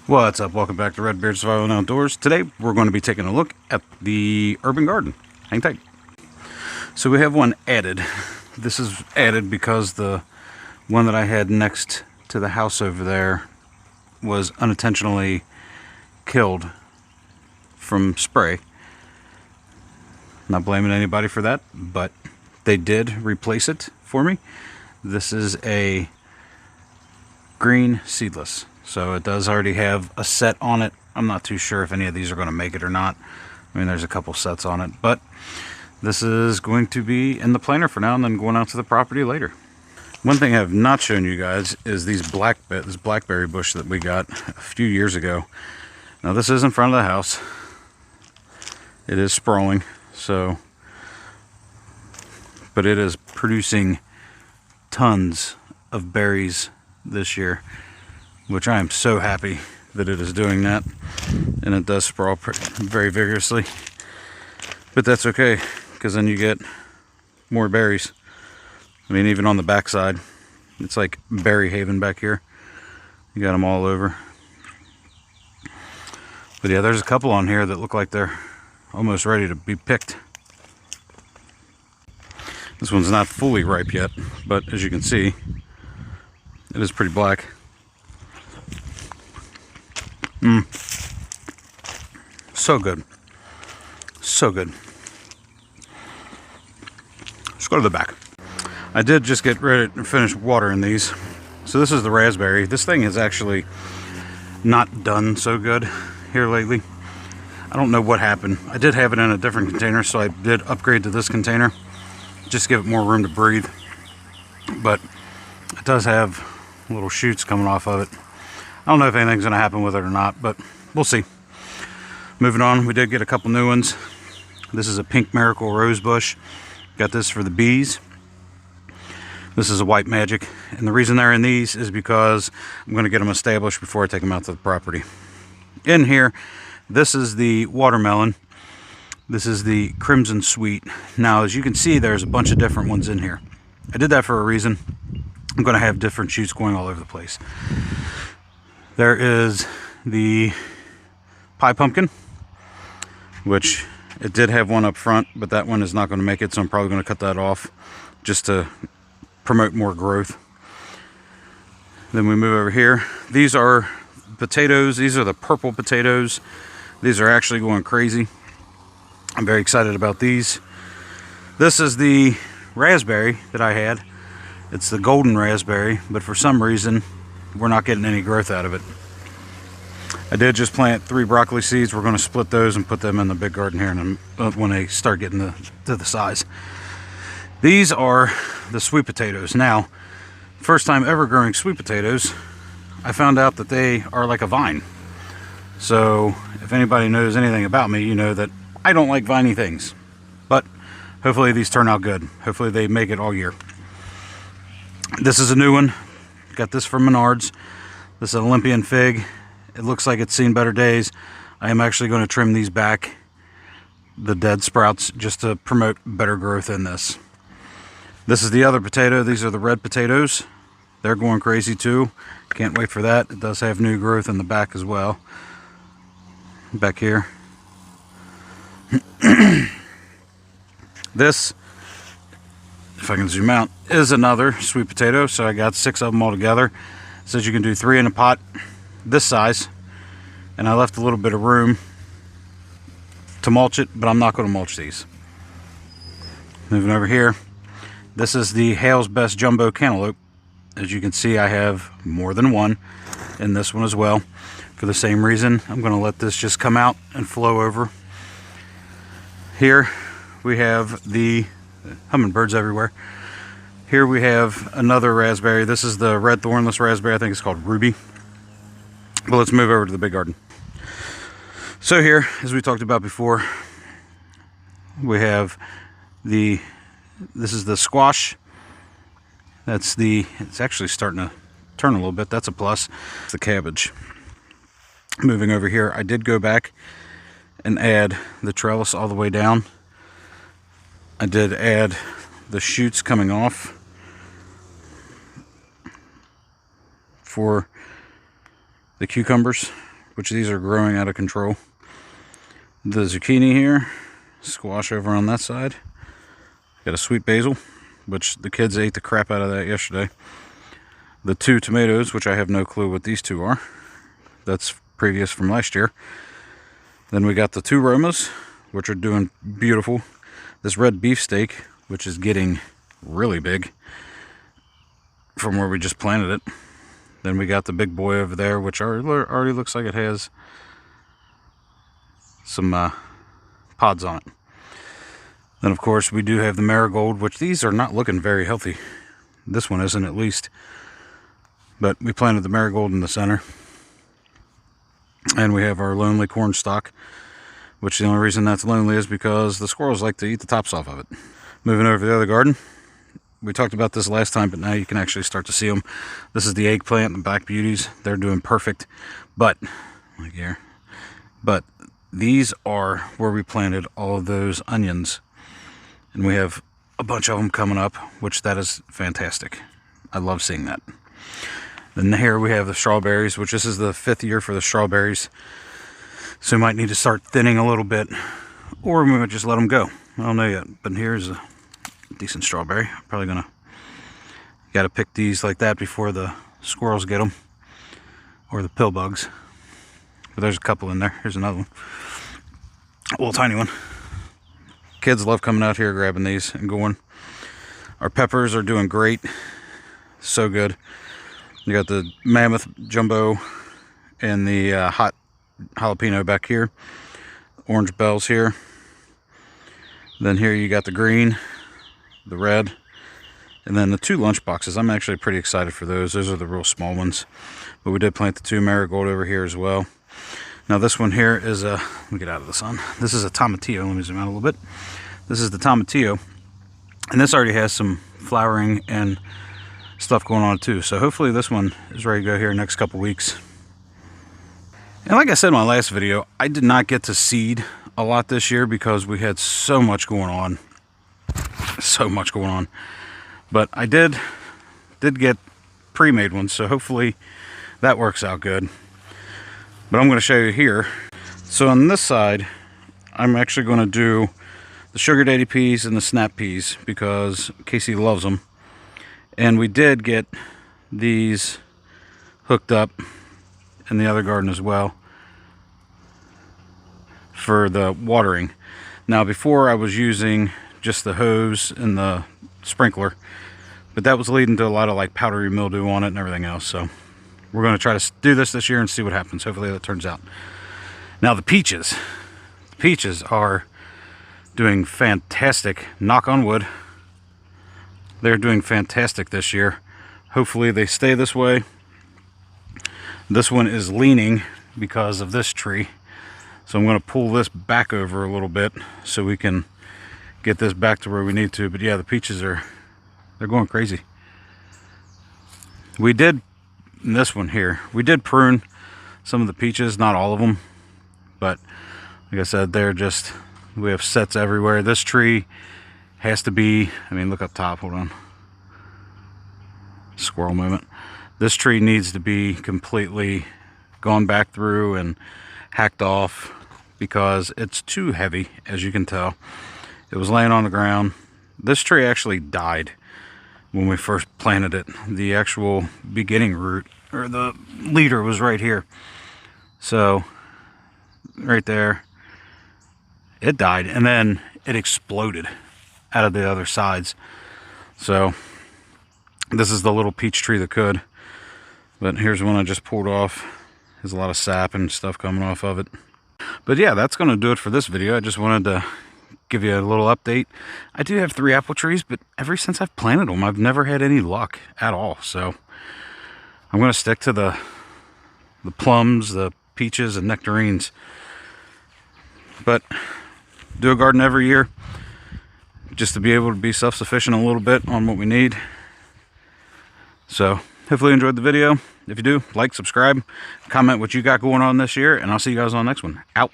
What's up? Welcome back to RedBeard Survival and Outdoors. Today we're going to be taking a look at the urban garden. Hang tight. So we have one added. This is added because the one that I had next to the house over there was unintentionally killed from spray. Not blaming anybody for that, but they did replace it for me. This is a green Seedless. So it does already have a set on it. I'm not too sure if any of these are going to make it or not. I mean, there's a couple sets on it, but this is going to be in the planter for now and then going out to the property later. One thing I have not shown you guys is this blackberry bush that we got a few years ago. Now this is in front of the house. It is sprawling, but it is producing tons of berries this year, which I am so happy that it is doing that. And it does sprawl very vigorously, but that's okay, because then you get more berries. I mean, even on the backside, it's like berry haven back here. You got them all over. But yeah, there's a couple on here that look like they're almost ready to be picked. This one's not fully ripe yet, but as you can see, it is pretty black. So good. So good. Let's go to the back. I did just get ready to finish watering these. So this is the raspberry. This thing has actually not done so good here lately. I don't know what happened. I did have it in a different container, so I did upgrade to this container. Just give it more room to breathe. But it does have little shoots coming off of it. I don't know if anything's going to happen with it or not, but we'll see. Moving on, we did get a couple new ones. This is a pink miracle rose bush. Got this for the bees. This is a white magic, and the reason they're in these is because I'm going to get them established before I take them out to the property. In here, this is the watermelon. This is the crimson sweet. Now, as you can see, there's a bunch of different ones in here. I did that for a reason. I'm going to have different shoots going all over the place. There is the pie pumpkin, which it did have one up front, but that one is not going to make it, so I'm probably going to cut that off just to promote more growth. Then we move over here. These are potatoes. These are the purple potatoes. These are actually going crazy. I'm very excited about these. This is the raspberry that I had. It's the golden raspberry, but for some reason we're not getting any growth out of it. I did just plant 3 broccoli seeds. We're going to split those and put them in the big garden here when they start getting to the size. These are the sweet potatoes. Now, first time ever growing sweet potatoes, I found out that they are like a vine. So if anybody knows anything about me, you know that I don't like viney things. But hopefully these turn out good. Hopefully they make it all year. This is a new one. Got this from Menards. This is an Olympian fig. It looks like it's seen better days. I am actually going to trim these back, the dead sprouts, just to promote better growth in this. This is the other potato. These are the red potatoes. They're going crazy too. Can't wait for that. It does have new growth in the back as well. Back here. This, if I can zoom out, is another sweet potato. So I got 6 of them all together. It says you can do 3 in a pot this size, and I left a little bit of room to mulch it, but I'm not going to mulch these. Moving over here, this is the Hale's Best Jumbo Cantaloupe. As you can see, I have more than one in this one as well. For the same reason, I'm going to let this just come out and flow over. Here we have the hummingbirds everywhere. Here we have another raspberry. This is the red thornless raspberry. I think it's called Ruby. But let's move over to the big garden. So here, as we talked about before, we have this is the squash. It's actually starting to turn a little bit. That's a plus. It's the cabbage. Moving over here, I did go back and add the trellis all the way down. I did add the shoots coming off for the cucumbers which these are growing out of control. The zucchini here, squash over on that side. Got a sweet basil, which the kids ate the crap out of that yesterday. The 2 tomatoes, which I have no clue what these 2 are. That's previous from last year. Then we got the 2 Romas, which are doing beautiful. This red beefsteak, which is getting really big from where we just planted it. Then we got the big boy over there, which already looks like it has some pods on it. Then, of course, we do have the marigold, which these are not looking very healthy. This one isn't, at least. But we planted the marigold in the center. And we have our lonely corn stalk, which the only reason that's lonely is because the squirrels like to eat the tops off of it. Moving over to the other garden. We talked about this last time, but now you can actually start to see them. This is the eggplant and the black beauties. They're doing perfect. But, like here, but these are where we planted all of those onions. And we have a bunch of them coming up, which that is fantastic. I love seeing that. Then here we have the strawberries, which this is the 5th year for the strawberries. So we might need to start thinning a little bit, or we might just let them go. I don't know yet, but here's a decent strawberry. Probably gonna got to pick these like that before the squirrels get them, or the pill bugs. But there's a couple in there. Here's another one, a little tiny one. Kids love coming out here grabbing these and going. Our peppers are doing great, so good. You got the mammoth jumbo and the hot jalapeno back here, orange bells here. Then here you got the green, the red, and then the 2 lunchboxes. I'm actually pretty excited for those. Those are the real small ones. But we did plant the 2 marigold over here as well. Now this one here is a, let me get out of the sun. This is a tomatillo. Let me zoom out a little bit. This is the tomatillo. And this already has some flowering and stuff going on too. So hopefully this one is ready to go here next couple weeks. And like I said in my last video, I did not get to seed a lot this year because we had so much going on. So much going on. But I did get pre-made ones, so hopefully that works out good. But I'm going to show you here. So on this side, I'm actually going to do the sugar daddy peas and the snap peas because Casey loves them. And we did get these hooked up in the other garden as well for the watering. Now before I was using just the hose and the sprinkler, but that was leading to a lot of like powdery mildew on it and everything else. So we're going to try to do this year and see what happens. Hopefully that turns out. Now the peaches are doing fantastic. Knock on wood. They're doing fantastic this year. Hopefully they stay this way. This one is leaning because of this tree. So I'm going to pull this back over a little bit so we can get this back to where we need to. But yeah, the peaches they're going crazy. We did, in this one here, we did prune some of the peaches, not all of them. But like I said, they're just, we have sets everywhere. This tree has to be, I mean, look up top, hold on. Squirrel movement. This tree needs to be completely gone back through and hacked off because it's too heavy, as you can tell. It was laying on the ground. This tree actually died when we first planted it. The actual beginning root, or the leader, was right here. So, right there, it died, and then it exploded out of the other sides. So, this is the little peach tree that could. But here's one I just pulled off. There's a lot of sap and stuff coming off of it. But yeah, that's going to do it for this video. I just wanted to give you a little update. I do have 3 apple trees, but ever since I've planted them, I've never had any luck at all. So I'm going to stick to the plums, the peaches, and nectarines. But do a garden every year just to be able to be self-sufficient a little bit on what we need. So hopefully you enjoyed the video. If you do, like, subscribe, comment what you got going on this year, and I'll see you guys on the next one. Out.